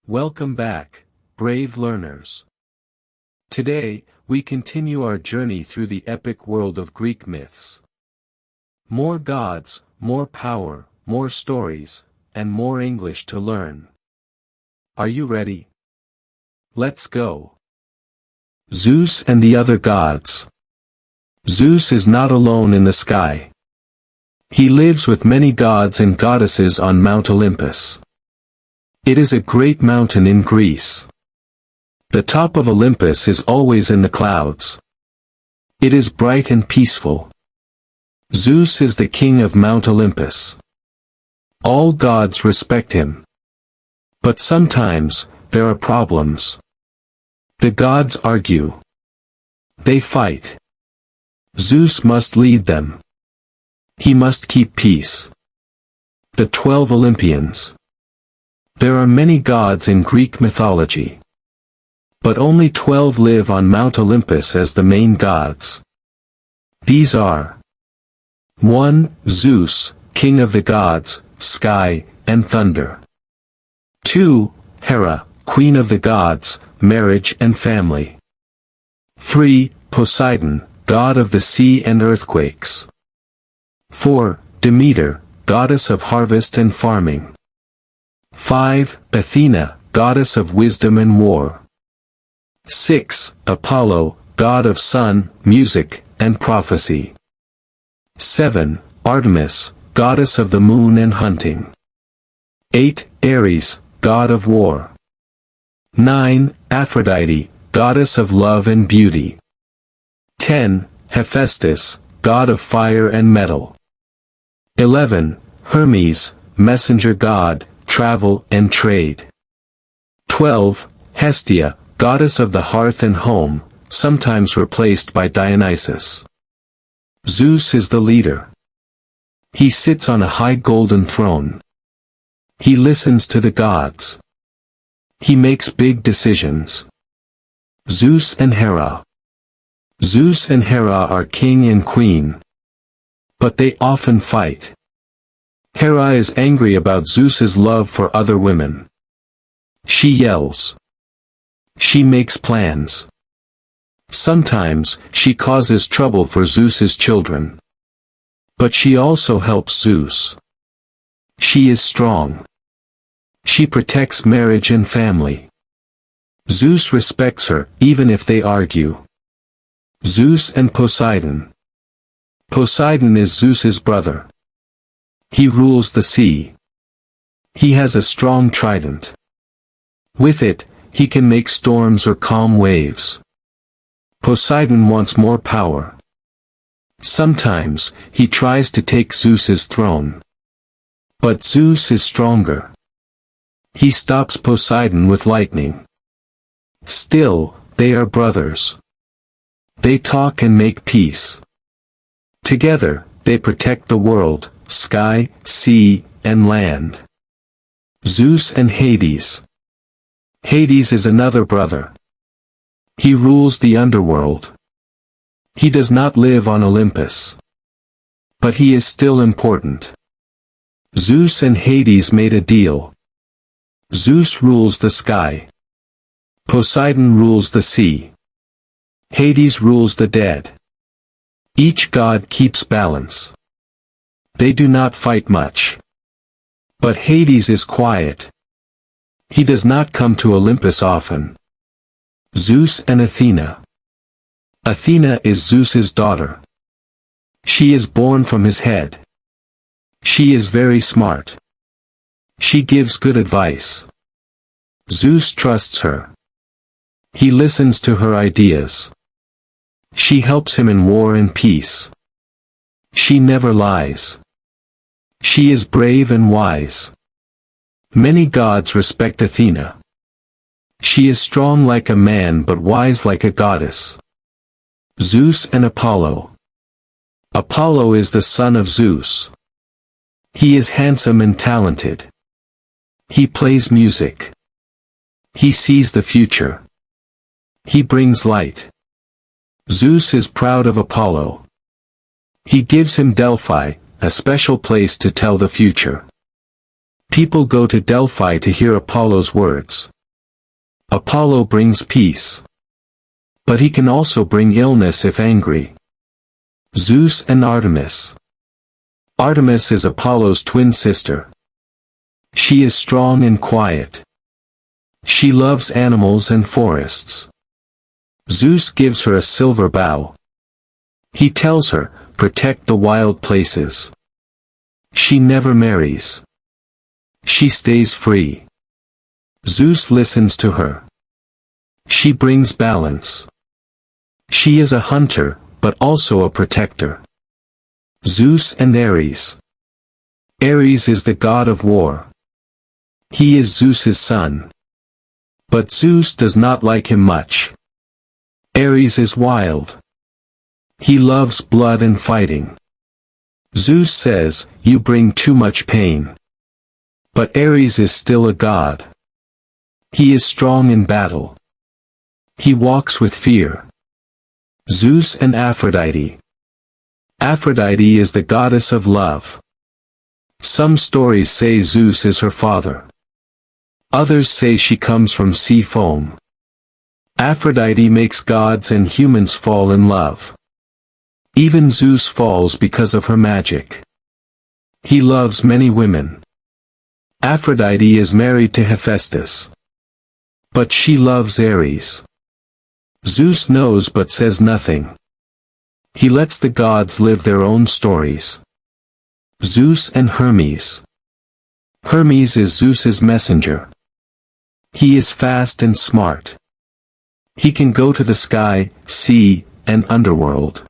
Welcome back, brave learners. Today, we continue our journey through the epic world of Greek myths. More gods, more power, more stories, and more English to learn. Are you ready? Let's go. Zeus and the other gods. Zeus is not alone in the sky. He lives with many gods and goddesses on Mount Olympus. It is a great mountain in Greece. The top of Olympus is always in the clouds. It is bright and peaceful. Zeus is the king of Mount Olympus. All gods respect him. But sometimes, there are problems. The gods argue. They fight. Zeus must lead them. He must keep peace. The 12 Olympians. There are many gods in Greek mythology. But only 12 live on Mount Olympus as the main gods. These are 1. Zeus, king of the gods, sky, and thunder. 2. Hera, queen of the gods, marriage and family. 3. Poseidon, god of the sea and earthquakes. 4. Demeter, goddess of harvest and farming. 5. Athena, goddess of wisdom and war. 6. Apollo, god of sun, music, and prophecy. 7. Artemis, goddess of the moon and hunting. 8. Ares, god of war. 9. Aphrodite, goddess of love and beauty. 10. Hephaestus, god of fire and metal. 11. Hermes, messenger god, travel and trade. 12. Hestia, goddess of the hearth and home, sometimes replaced by Dionysus. Zeus is the leader. He sits on a high golden throne. He listens to the gods. He makes big decisions. Zeus and Hera. Zeus and Hera are king and queen. But they often fight. Hera is angry about Zeus's love for other women. She yells. She makes plans. Sometimes, she causes trouble for Zeus's children. But she also helps Zeus. She is strong. She protects marriage and family. Zeus respects her, even if they argue. Zeus and Poseidon. Poseidon is Zeus's brother. He rules the sea. He has a strong trident. With it, he can make storms or calm waves. Poseidon wants more power. Sometimes, he tries to take Zeus's throne. But Zeus is stronger. He stops Poseidon with lightning. Still, they are brothers. They talk and make peace. Together, they protect the world, sky, sea, and land. Zeus and Hades. Hades is another brother. He rules the underworld. He does not live on Olympus. But he is still important. Zeus and Hades made a deal. Zeus rules the sky. Poseidon rules the sea. Hades rules the dead. Each god keeps balance. They do not fight much. But Hades is quiet. He does not come to Olympus often. Zeus and Athena. Athena is Zeus's daughter. She is born from his head. She is very smart. She gives good advice. Zeus trusts her. He listens to her ideas. She helps him in war and peace. She never lies. She is brave and wise. Many gods respect Athena. She is strong like a man but wise like a goddess. Zeus and Apollo. Apollo is the son of Zeus. He is handsome and talented. He plays music. He sees the future. He brings light. Zeus is proud of Apollo. He gives him Delphi, a special place to tell the future. People go to Delphi to hear Apollo's words. Apollo brings peace. But he can also bring illness if angry. Zeus and Artemis. Artemis is Apollo's twin sister. She is strong and quiet. She loves animals and forests. Zeus gives her a silver bow. He tells her, protect the wild places. She never marries. She stays free. Zeus listens to her. She brings balance. She is a hunter, but also a protector. Zeus and Ares. Ares is the god of war. He is Zeus's son. But Zeus does not like him much. Ares is wild. He loves blood and fighting. Zeus says, you bring too much pain. But Ares is still a god. He is strong in battle. He walks with fear. Zeus and Aphrodite. Aphrodite is the goddess of love. Some stories say Zeus is her father. Others say she comes from sea foam. Aphrodite makes gods and humans fall in love. Even Zeus falls because of her magic. He loves many women. Aphrodite is married to Hephaestus. But she loves Ares. Zeus knows but says nothing. He lets the gods live their own stories. Zeus and Hermes. Hermes is Zeus's messenger. He is fast and smart. He can go to the sky, sea, and underworld.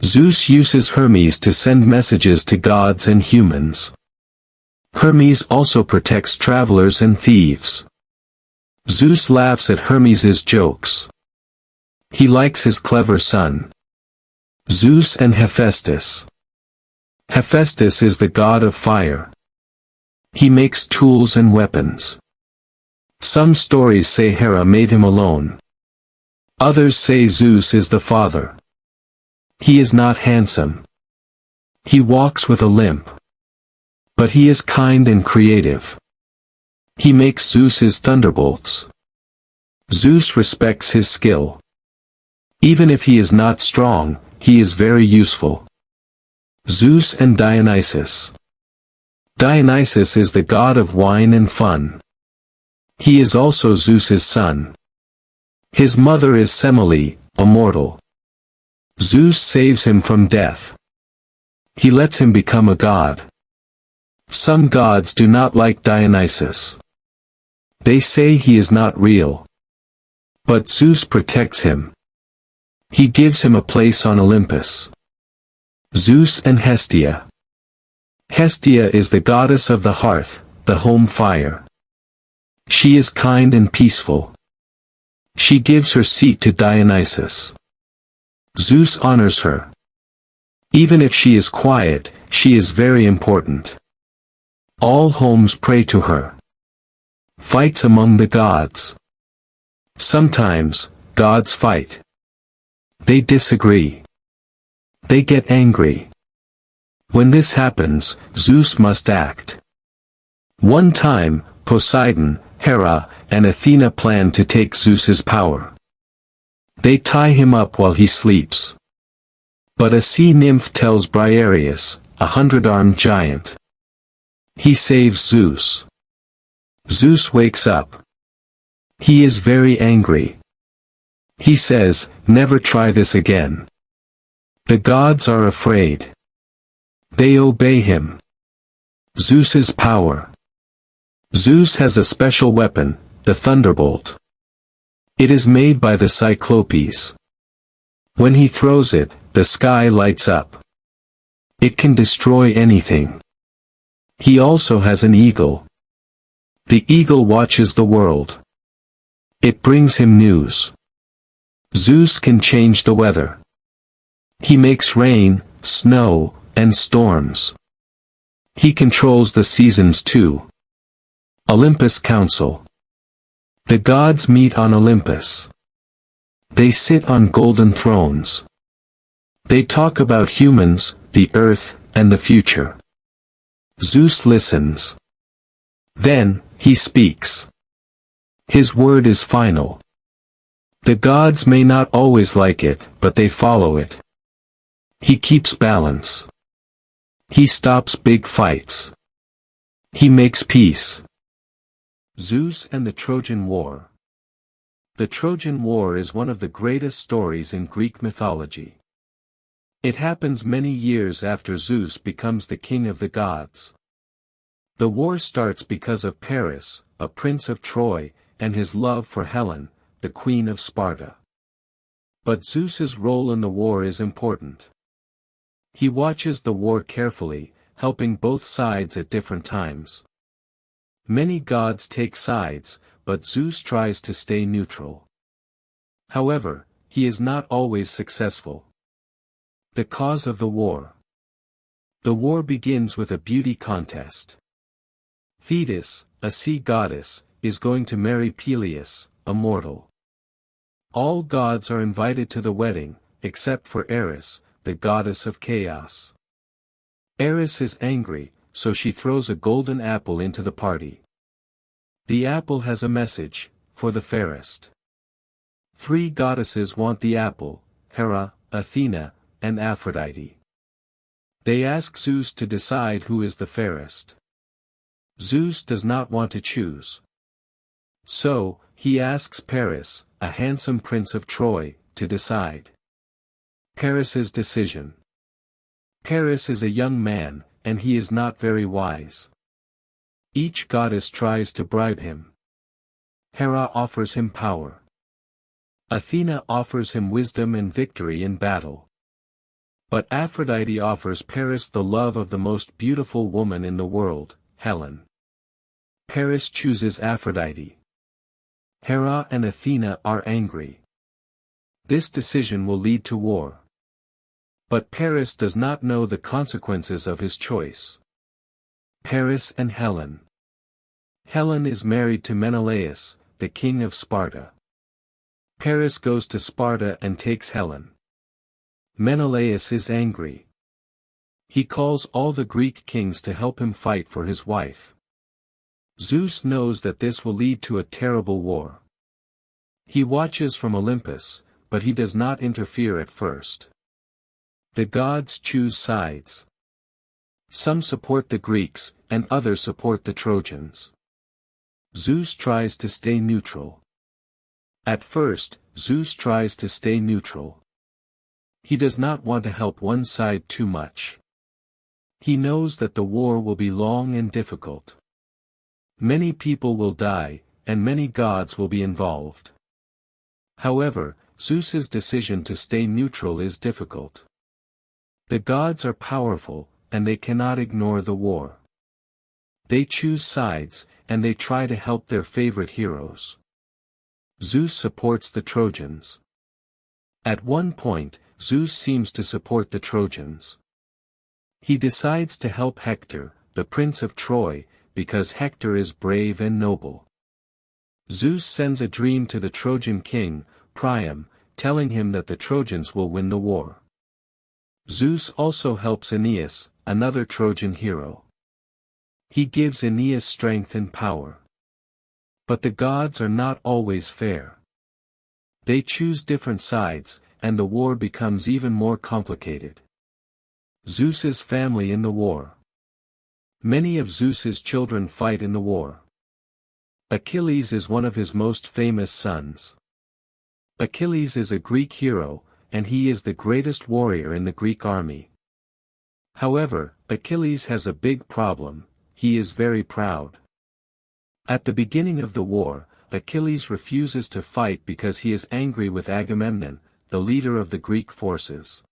Zeus uses Hermes to send messages to gods and humans. Hermes also protects travelers and thieves. Zeus laughs at Hermes's jokes. He likes his clever son. Zeus and Hephaestus. Hephaestus is the god of fire. He makes tools and weapons. Some stories say Hera made him alone. Others say Zeus is the father. He is not handsome. He walks with a limp. But he is kind and creative. He makes Zeus's thunderbolts. Zeus respects his skill. Even if he is not strong, he is very useful. Zeus and Dionysus. Dionysus is the god of wine and fun. He is also Zeus's son. His mother is Semele, a mortal. Zeus saves him from death. He lets him become a god. Some gods do not like Dionysus. They say he is not real. But Zeus protects him. He gives him a place on Olympus. Zeus and Hestia. Hestia is the goddess of the hearth, the home fire. She is kind and peaceful. She gives her seat to Dionysus. Zeus honors her. Even if she is quiet, she is very important. All homes pray to her. Fights among the gods. Sometimes, gods fight. They disagree. They get angry. When this happens, Zeus must act. One time, Poseidon, Hera, and Athena plan to take Zeus's power. They tie him up while he sleeps. But a sea nymph tells Briareus, a 100-armed giant. He saves Zeus. Zeus wakes up. He is very angry. He says, never try this again. The gods are afraid. They obey him. Zeus's power. Zeus has a special weapon, the thunderbolt. It is made by the Cyclopes. When he throws it, the sky lights up. It can destroy anything. He also has an eagle. The eagle watches the world. It brings him news. Zeus can change the weather. He makes rain, snow, and storms. He controls the seasons too. Olympus Council. The gods meet on Olympus. They sit on golden thrones. They talk about humans, the earth, and the future. Zeus listens. Then, he speaks. His word is final. The gods may not always like it, but they follow it. He keeps balance. He stops big fights. He makes peace. Zeus and the Trojan War. The Trojan War is one of the greatest stories in Greek mythology. It happens many years after Zeus becomes the king of the gods. The war starts because of Paris, a prince of Troy, and his love for Helen, the queen of Sparta. But Zeus's role in the war is important. He watches the war carefully, helping both sides at different times. Many gods take sides, but Zeus tries to stay neutral. However, he is not always successful. The cause of the war. The war begins with a beauty contest. Thetis, a sea goddess, is going to marry Peleus, a mortal. All gods are invited to the wedding, except for Eris, the goddess of chaos. Eris is angry, so she throws a golden apple into the party. The apple has a message, for the fairest. 3 goddesses want the apple, Hera, Athena, and Aphrodite. They ask Zeus to decide who is the fairest. Zeus does not want to choose. So, he asks Paris, a handsome prince of Troy, to decide. Paris's decision. Paris is a young man, and he is not very wise. Each goddess tries to bribe him. Hera offers him power. Athena offers him wisdom and victory in battle. But Aphrodite offers Paris the love of the most beautiful woman in the world, Helen. Paris chooses Aphrodite. Hera and Athena are angry. This decision will lead to war. But Paris does not know the consequences of his choice. Paris and Helen. Helen is married to Menelaus, the king of Sparta. Paris goes to Sparta and takes Helen. Menelaus is angry. He calls all the Greek kings to help him fight for his wife. Zeus knows that this will lead to a terrible war. He watches from Olympus, but he does not interfere at first. The gods choose sides. Some support the Greeks, and others support the Trojans. Zeus tries to stay neutral. At first, Zeus tries to stay neutral. He does not want to help one side too much. He knows that the war will be long and difficult. Many people will die, and many gods will be involved. However, Zeus's decision to stay neutral is difficult. The gods are powerful, and they cannot ignore the war. They choose sides, and they try to help their favorite heroes. Zeus supports the Trojans. At one point, Zeus seems to support the Trojans. He decides to help Hector, the prince of Troy, because Hector is brave and noble. Zeus sends a dream to the Trojan king, Priam, telling him that the Trojans will win the war. Zeus also helps Aeneas, another Trojan hero. He gives Aeneas strength and power. But the gods are not always fair. They choose different sides, and the war becomes even more complicated. Zeus's family in the war. Many of Zeus's children fight in the war. Achilles is one of his most famous sons. Achilles is a Greek hero, and he is the greatest warrior in the Greek army. However, Achilles has a big problem: he is very proud. At the beginning of the war, Achilles refuses to fight because he is angry with Agamemnon, the leader of the Greek forces.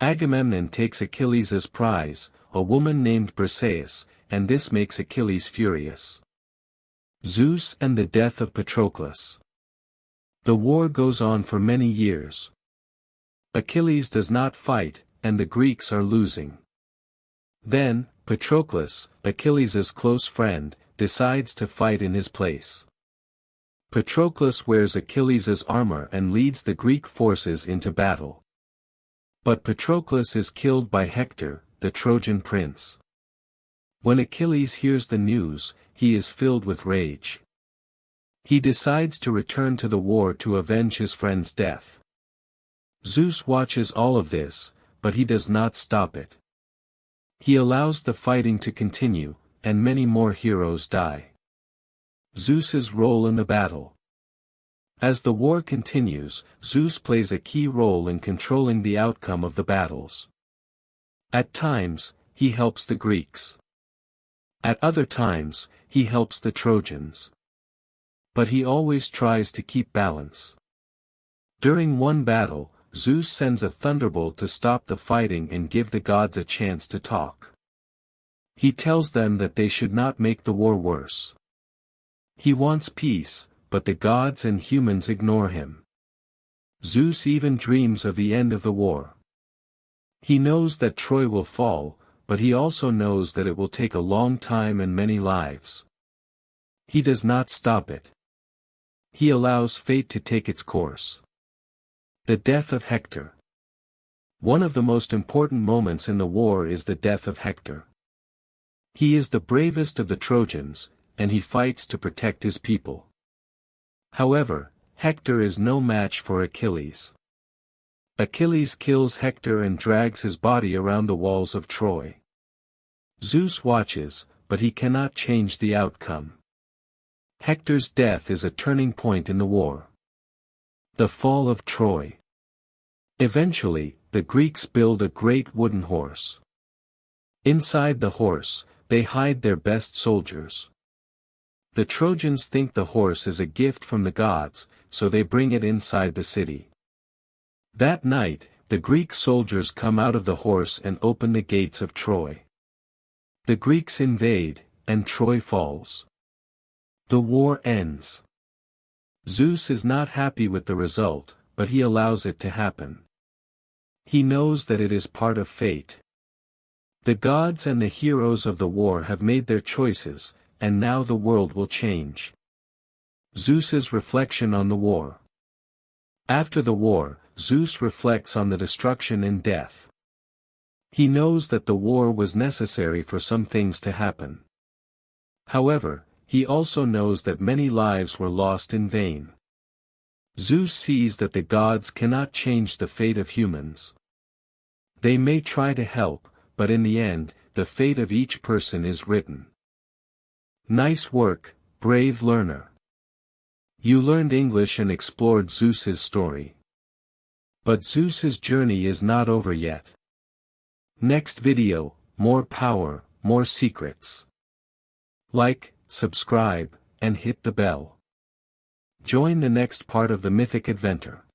Agamemnon takes Achilles as prize, a woman named Briseis, and this makes Achilles furious. Zeus and the death of Patroclus. The war goes on for many years. Achilles does not fight, and the Greeks are losing. Then, Patroclus, Achilles' close friend, decides to fight in his place. Patroclus wears Achilles' armor and leads the Greek forces into battle. But Patroclus is killed by Hector, the Trojan prince. When Achilles hears the news, he is filled with rage. He decides to return to the war to avenge his friend's death. Zeus watches all of this, but he does not stop it. He allows the fighting to continue, and many more heroes die. Zeus's role in the battle. As the war continues, Zeus plays a key role in controlling the outcome of the battles. At times, he helps the Greeks. At other times, he helps the Trojans. But he always tries to keep balance. During one battle, Zeus sends a thunderbolt to stop the fighting and give the gods a chance to talk. He tells them that they should not make the war worse. He wants peace, but the gods and humans ignore him. Zeus even dreams of the end of the war. He knows that Troy will fall, but he also knows that it will take a long time and many lives. He does not stop it. He allows fate to take its course. The death of Hector. One of the most important moments in the war is the death of Hector. He is the bravest of the Trojans, and he fights to protect his people. However, Hector is no match for Achilles. Achilles kills Hector and drags his body around the walls of Troy. Zeus watches, but he cannot change the outcome. Hector's death is a turning point in the war. The fall of Troy. Eventually, the Greeks build a great wooden horse. Inside the horse, they hide their best soldiers. The Trojans think the horse is a gift from the gods, so they bring it inside the city. That night, the Greek soldiers come out of the horse and open the gates of Troy. The Greeks invade, and Troy falls. The war ends. Zeus is not happy with the result, but he allows it to happen. He knows that it is part of fate. The gods and the heroes of the war have made their choices, and now the world will change. Zeus's reflection on the war. After the war, Zeus reflects on the destruction and death. He knows that the war was necessary for some things to happen. However, he also knows that many lives were lost in vain. Zeus sees that the gods cannot change the fate of humans. They may try to help, but in the end, the fate of each person is written. Nice work, brave learner. You learned English and explored Zeus's story. But Zeus's journey is not over yet. Next video, more power, more secrets. Like, subscribe, and hit the bell. Join the next part of the mythic adventure.